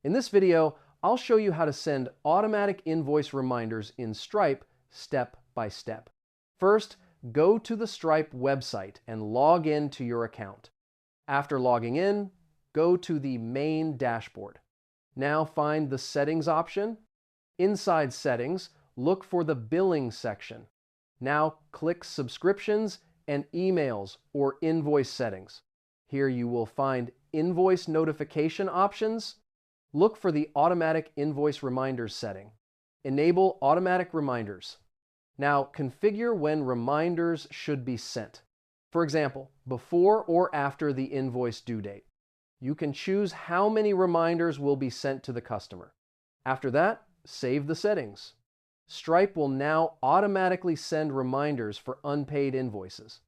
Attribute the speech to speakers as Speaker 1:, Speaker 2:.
Speaker 1: In this video, I'll show you how to send automatic invoice reminders in Stripe step by step. First, go to the Stripe website and log in to your account. After logging in, go to the main dashboard. Now find the Settings option. Inside Settings, look for the Billing section. Now click Subscriptions and Emails or Invoice Settings. Here you will find Invoice Notification options. Look for the Automatic Invoice Reminders setting. Enable Automatic Reminders. Now configure when reminders should be sent. For example, before or after the invoice due date. You can choose how many reminders will be sent to the customer. After that, save the settings. Stripe will now automatically send reminders for unpaid invoices.